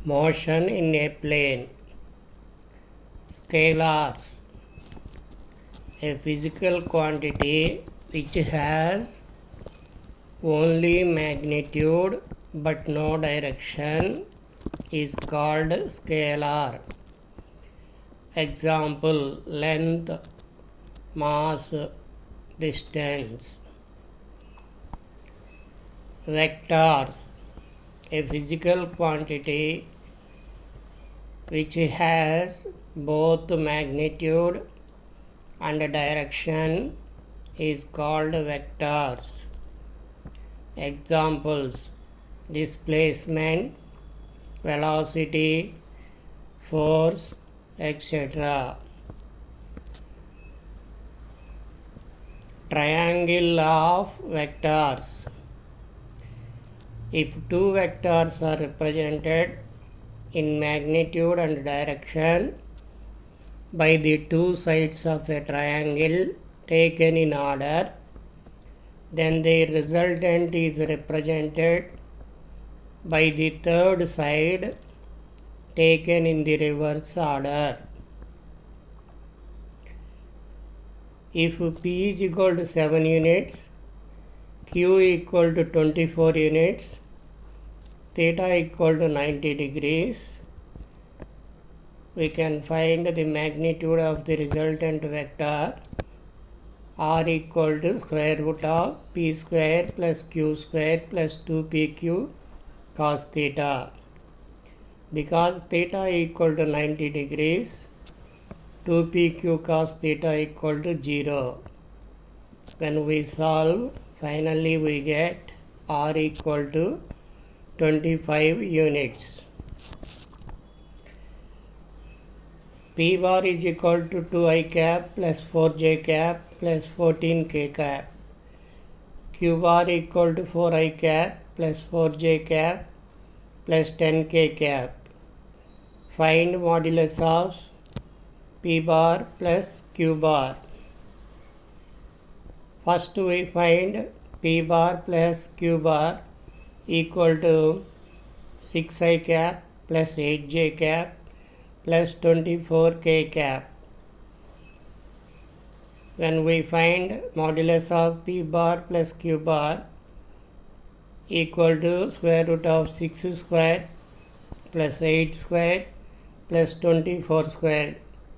Motion in a plane. Scalars. A physical quantity which has only magnitude but no direction is called scalar. Example: length, mass, distance. Vectors. A physical quantity which has both magnitude and direction is called vectors. Examples: displacement, velocity, force, etc. Triangle of vectors. If two vectors are represented in magnitude and direction by the two sides of a triangle taken in order, then the resultant is represented by the third side taken in the reverse order. If P is equal to 7 units, Q equal to 24 units, theta equal to 90 degrees, we can find the magnitude of the resultant vector r equal to square root of p square plus q square plus 2pq cos theta. Because theta equal to 90 degrees, 2pq cos theta equal to 0. When we solve, finally we get r equal to 25 units. P bar is equal to 2i cap plus 4j cap plus 14k cap. Q bar equal to 4i cap plus 4j cap plus 10k cap. Find modulus of P bar plus Q bar. First we find P bar plus Q bar equal to 6i cap plus 8j cap plus 24k cap. When we find modulus of P bar plus Q bar equal to square root of 6 square plus 8 square plus 24 square,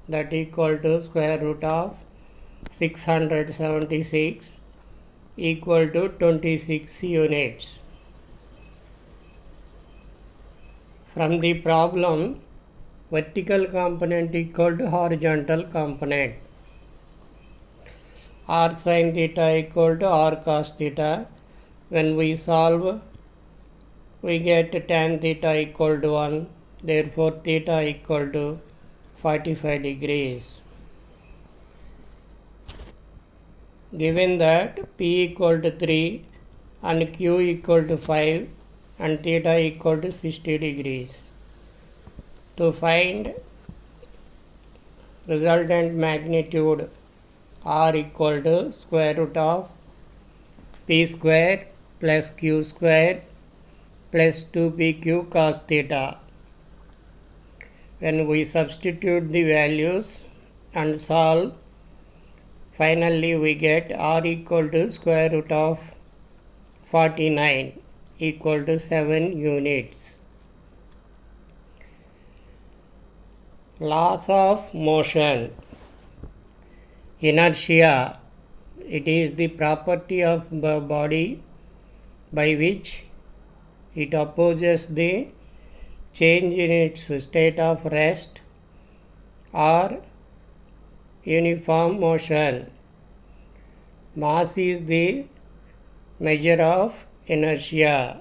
that equal to square root of 676 equal to 26 units. From the problem, vertical component equal to horizontal component. R sin theta equal to R cos theta. When we solve, we get tan theta equal to 1. Therefore, theta equal to 45 degrees. Given that P equal to 3 and Q equal to 5 and theta equal to 60 degrees. To find resultant magnitude, R equal to square root of P square plus Q square plus 2pq cos theta. When we substitute the values and solve, finally we get R equal to square root of 49 equal to 7 units. Laws of motion. Inertia. It is the property of the body by which it opposes the change in its state of rest or uniform motion. Mass is the measure of inertia.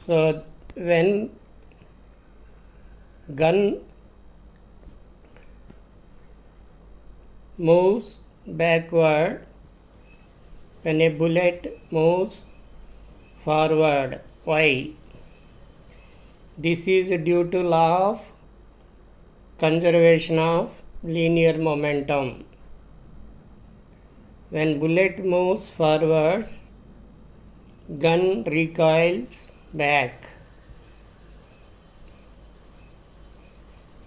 So, when gun moves backward, when a bullet moves forward, y. This is due to law of conservation of linear momentum. When bullet moves forwards, gun recoils back.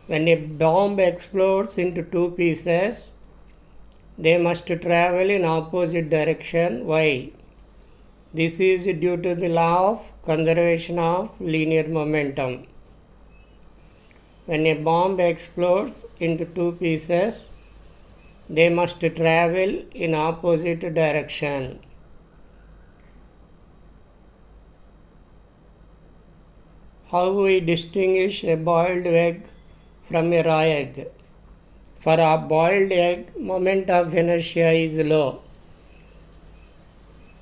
When a bomb explodes into two pieces, they must travel in opposite direction. Why? This is due to the law of conservation of linear momentum. When a bomb explodes into two pieces, they must travel in opposite direction. How we distinguish a boiled egg from a raw egg? For a boiled egg, moment of inertia is low.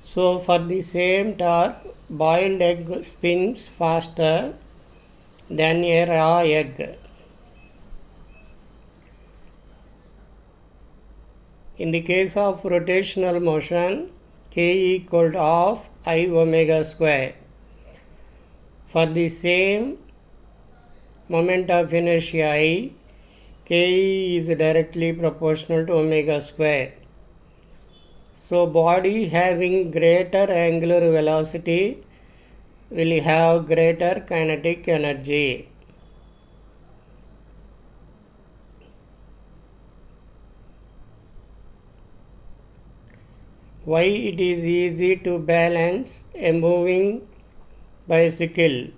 So for the same torque, boiled egg spins faster than a raw egg. In the case of rotational motion, K equal to half I omega square. For the same moment of inertia I, K is directly proportional to omega square. So body having greater angular velocity will have greater kinetic energy. Why it is easy to balance a moving bicycle?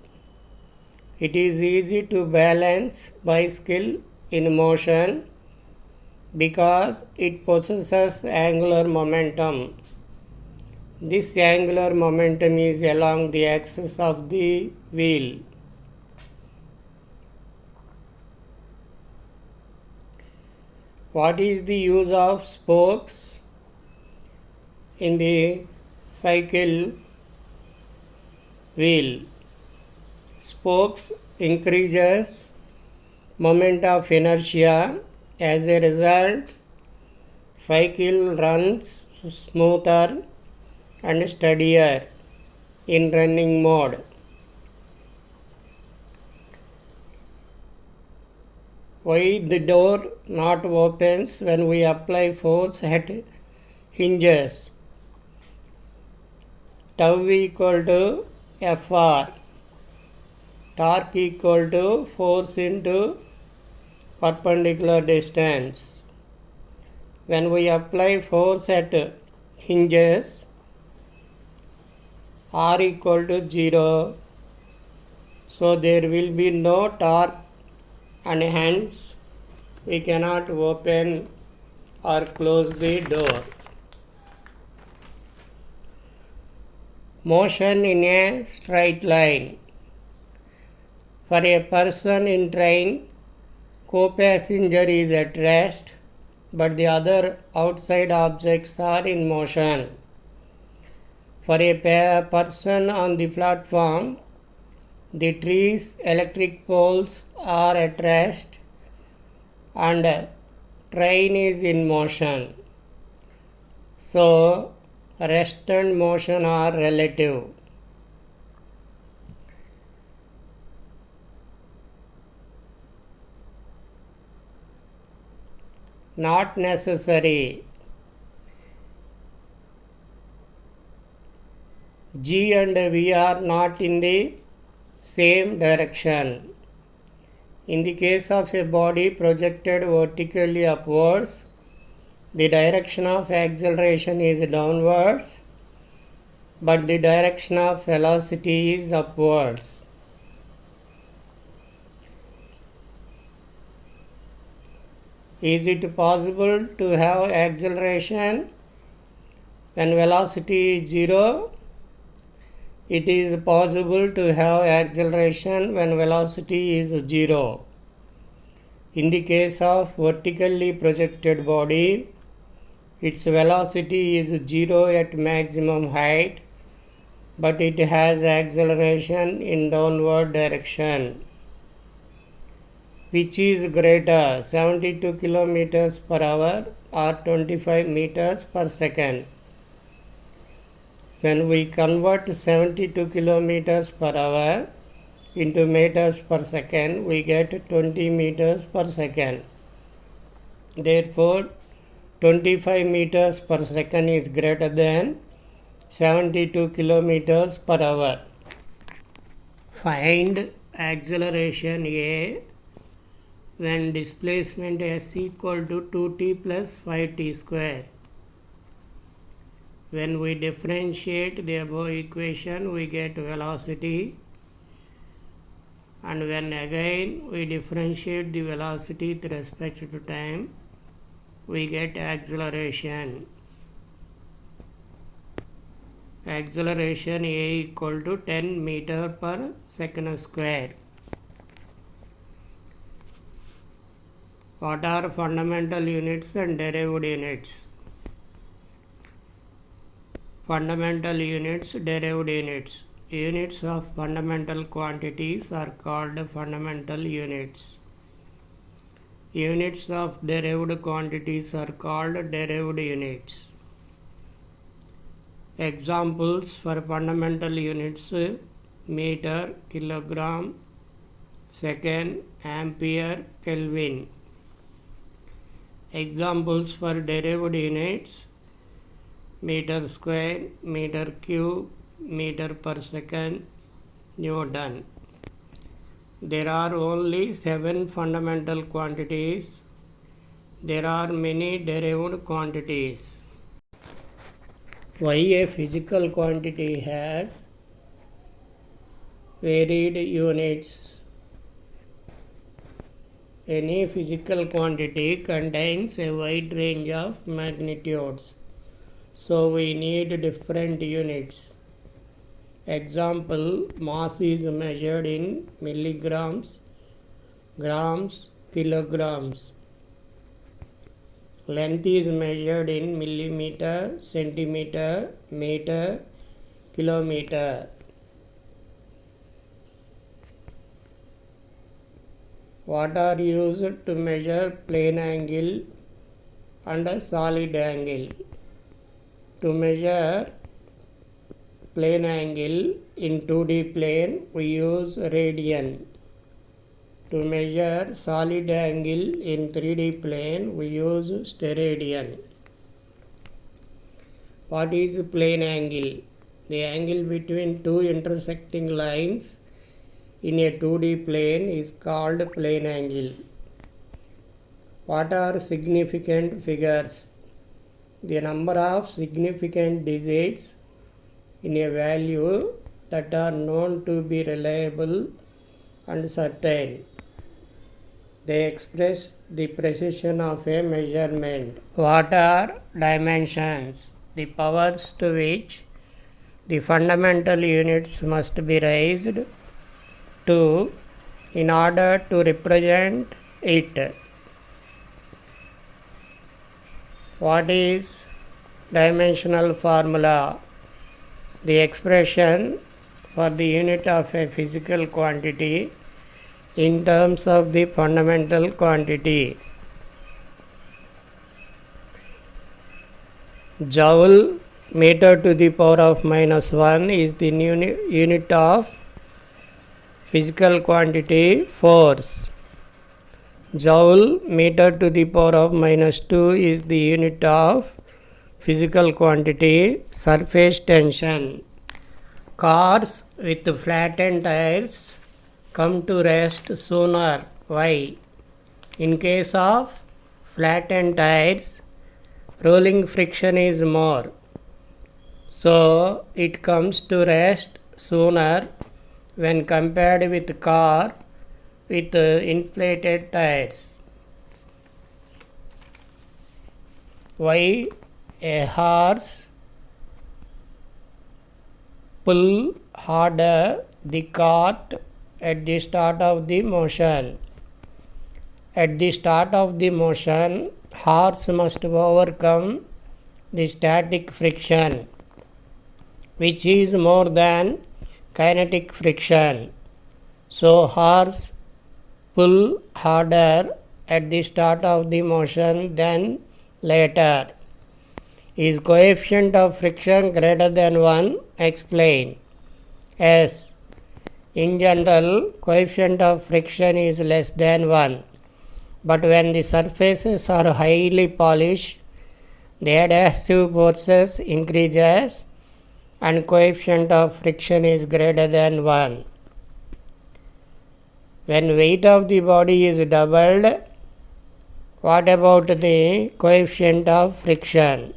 It is easy to balance bicycle in motion because it possesses angular momentum. This angular momentum is along the axis of the wheel. What is the use of spokes in the cycle wheel? Spokes increases moment of inertia. As a result, cycle runs smoother and steadier in running mode. Why the door not opens when we apply force at hinges? Tau equal to Fr. Torque equal to force into perpendicular distance. When we apply force at hinges, R equal to 0, so there will be no torque and hence we cannot open or close the door. Motion in a straight line. For a person in train, co-passenger is at rest, but the other outside objects are in motion. For a person on the platform, the trees, electric poles are at rest and train is in motion. So, rest and motion are relative. Not necessary. G and V are not in the same direction. In the case of a body projected vertically upwards, the direction of acceleration is downwards, but the direction of velocity is upwards. Is it possible to have acceleration when velocity is 0? It is possible to have acceleration when velocity is 0. In the case of vertically projected body, its velocity is 0 at maximum height, but it has acceleration in downward direction. Which is greater, 72 kilometers per hour or 25 meters per second? When we convert 72 kilometers per hour into meters per second, we get 20 meters per second. Therefore, 25 meters per second is greater than 72 kilometers per hour. Find acceleration A when displacement s equal to 2t plus 5t square. When we differentiate the above equation, we get velocity, and when again we differentiate the velocity with respect to time, we get acceleration. Acceleration A equal to 10 meter per second square. What are fundamental units and derived units? Fundamental units, derived units. Units of fundamental quantities are called fundamental units. Units of derived quantities are called derived units. Examples for fundamental units: meter, kilogram, second, ampere, Kelvin. Examples for derived units: meter square, meter cube, meter per second, Newton. There are only 7 fundamental quantities. There are many derived quantities. Why a physical quantity has varied units? Any physical quantity contains a wide range of magnitudes, so we need different units. Example: mass is measured in milligrams, grams, kilograms. Length is measured in millimeter, centimeter, meter, kilometer. What are used to measure plane angle and a solid angle? To measure plane angle in 2D plane, we use radian. To measure solid angle in 3D plane, we use steradian. What is plane angle? The angle between two intersecting lines in a 2D plane is called plane angle. What are significant figures? The number of significant digits in a value that are known to be reliable and certain. They express the precision of a measurement. What are dimensions? The powers to which the fundamental units must be raised to in order to represent it. What is dimensional formula? The expression for the unit of a physical quantity in terms of the fundamental quantity. Joule meter to the power of -1 is the unit of physical quantity force. Joule meter to the power of -2 is the unit of physical quantity surface tension. Cars with flattened tires come to rest sooner. Why? In case of flattened tires, rolling friction is more, so it comes to rest sooner when compared with car with inflated tires. Why a horse pull harder the cart at the start of the motion? At the start of the motion, horse must overcome the static friction, which is more than kinetic friction. So horse pull harder at the start of the motion than later. Is coefficient of friction greater than 1? Explain. Yes. In general, coefficient of friction is less than 1. but when the surfaces are highly polished, the adhesive forces increases and coefficient of friction is greater than 1. When weight of the body is doubled, what about the coefficient of friction?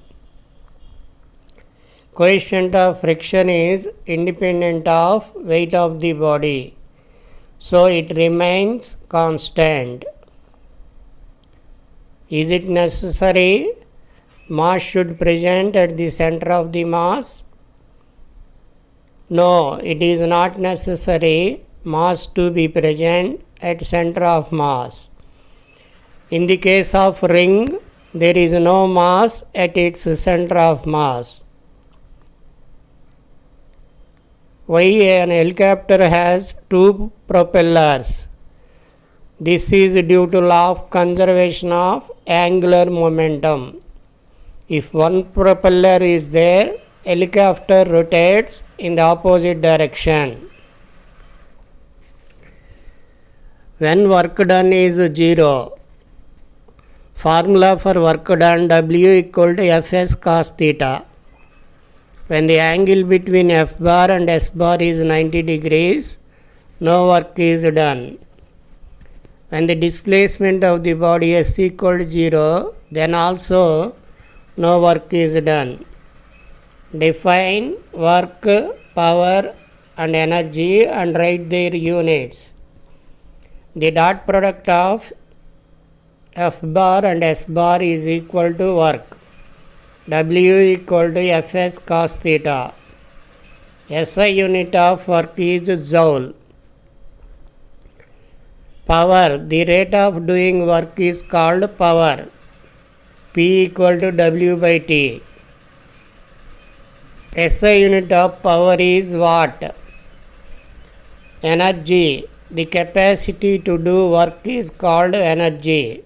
Coefficient of friction is independent of weight of the body, so it remains constant. Is it necessary mass should present at the center of the mass? No, it is not necessary mass to be present at center of mass. In the case of ring, there is no mass at its center of mass. Why an helicopter has two propellers? This is due to law of conservation of angular momentum. If one propeller is there, helicopter rotates in the opposite direction. When work done is 0, formula for work done W equal to Fs cos theta. When the angle between F bar and S bar is 90 degrees, no work is done. When the displacement of the body S equal to 0, then also no work is done. Define work, power and energy and write their units. The dot product of F bar and S bar is equal to work. W equal to Fs cos theta. SI unit of work is joule. Power, the rate of doing work is called power. P equal to W by T. SI unit of power is watt. Energy, the capacity to do work is called energy.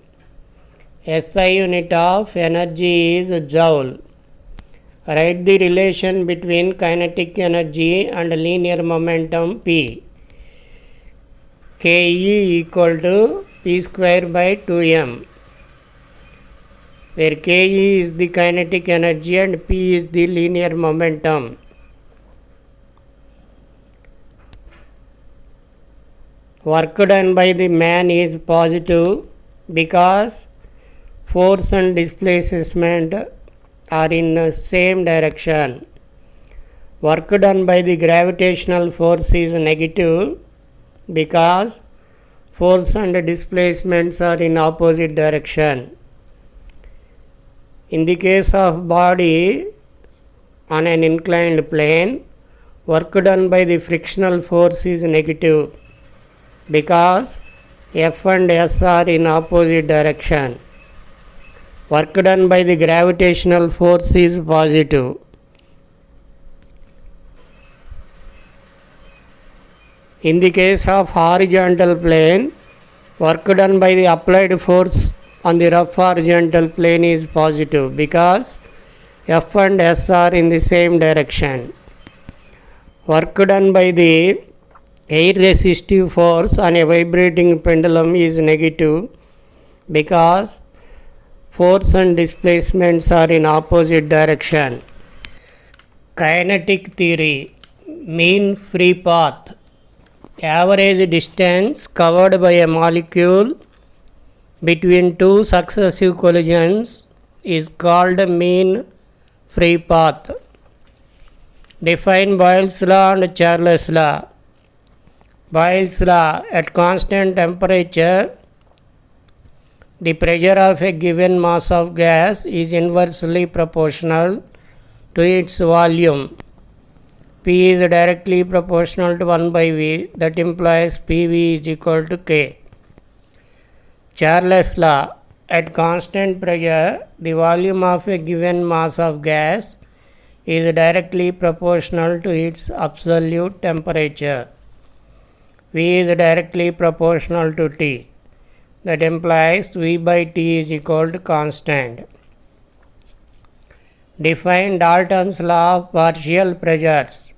SI unit of energy is joule. Write the relation between kinetic energy and linear momentum P. Ke equal to P square by 2m, where Ke is the kinetic energy and P is the linear momentum. Work done by the man is positive because force and displacement are in the same direction. Work done by the gravitational force is negative because force and displacements are in opposite direction. In the case of body on an inclined plane, work done by the frictional force is negative because F and S are in opposite direction. Work done by the gravitational force is positive. In the case of horizontal plane, work done by the applied force on the rough horizontal plane is positive because F and S are in the same direction. Work done by the air resistive force on a vibrating pendulum is negative because force and displacements are in opposite direction. Kinetic theory, mean free path. Average distance covered by a molecule between two successive collisions is called mean free path. Define Boyle's law and Charles' law. Boyle's law, at constant temperature, the pressure of a given mass of gas is inversely proportional to its volume. P is directly proportional to 1 by V, that implies PV is equal to K. Charles' law, at constant pressure, the volume of a given mass of gas is directly proportional to its absolute temperature. V is directly proportional to T. That implies V by T is equal to constant. Define Dalton's law of partial pressures.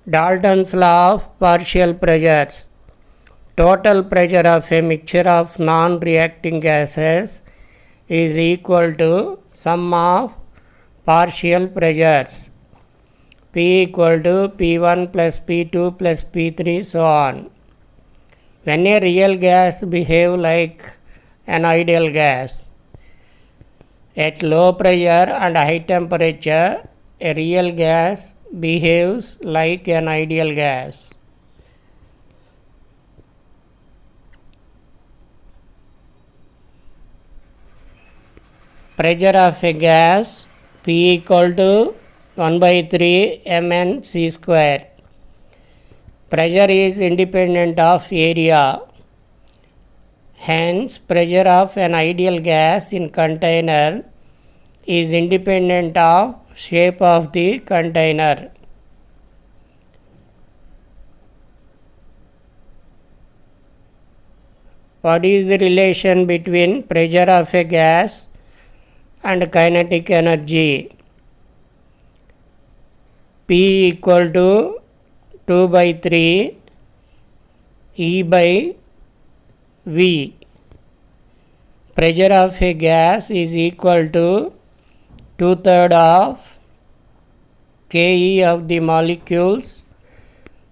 Dalton's law of partial pressures. total pressure of a mixture of non-reacting gases is equal to sum of partial pressures P equal to P1 plus P2 plus P3 so on. When a real gas behaves like an ideal gas, at low pressure and high temperature, a real gas behaves like an ideal gas. Pressure of a gas P equal to 1 by 3 mn c square. Pressure is independent of area. Hence, pressure of an ideal gas in container is independent of shape of the container. What is the relation between pressure of a gas and kinetic energy? P equal to 2 by 3 E by V. Pressure of a gas is equal to 2/3 of Ke of the molecules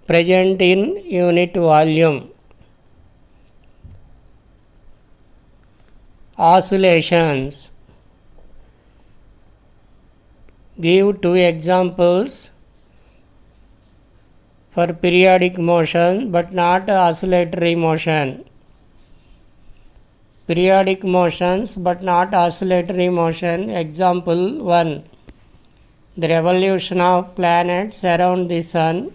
present in unit volume. Oscillations. Give 2 examples for periodic motion but not oscillatory motion. Periodic motions but not oscillatory motion. Example 1. The revolution of planets around the sun.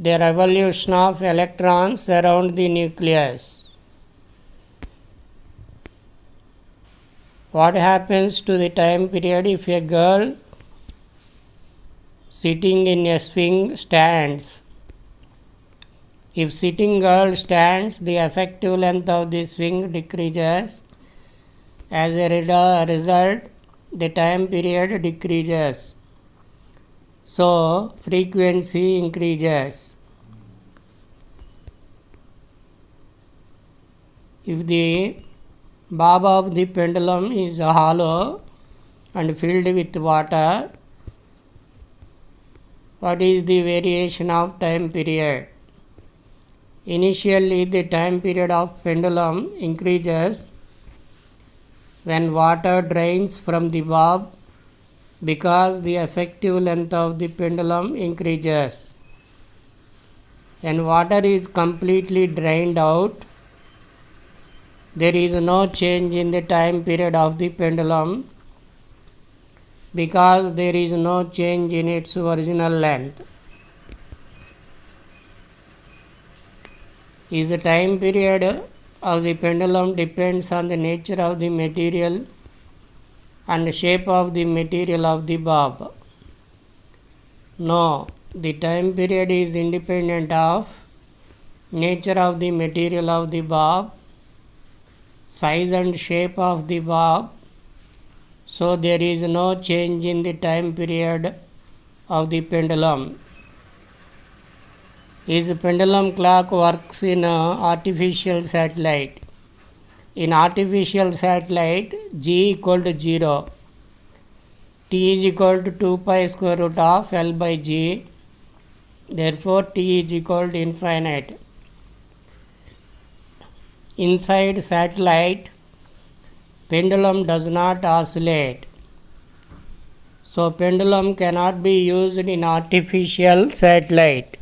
The revolution of electrons around the nucleus. What happens to the time period if a girl sitting in a swing stands? If sitting girl stands, the effective length of the swing decreases. As a result, the time period decreases. So, frequency increases. If the bob of the pendulum is hollow and filled with water, what is the variation of time period? Initially, the time period of pendulum increases when water drains from the bob because the effective length of the pendulum increases. When water is completely drained out, there is no change in the time period of the pendulum because there is no change in its original length. Is the time period of the pendulum depends on the nature of the material and shape of the material of the bob? No, the time period is independent of nature of the material of the bob, size and shape of the bob, so there is no change in the time period of the pendulum. Is pendulum clock works in artificial satellite? In artificial satellite, G equal to 0, T is equal to 2 pi square root of L by G, therefore T is equal to infinite. Inside satellite, pendulum does not oscillate. So pendulum cannot be used in artificial satellite.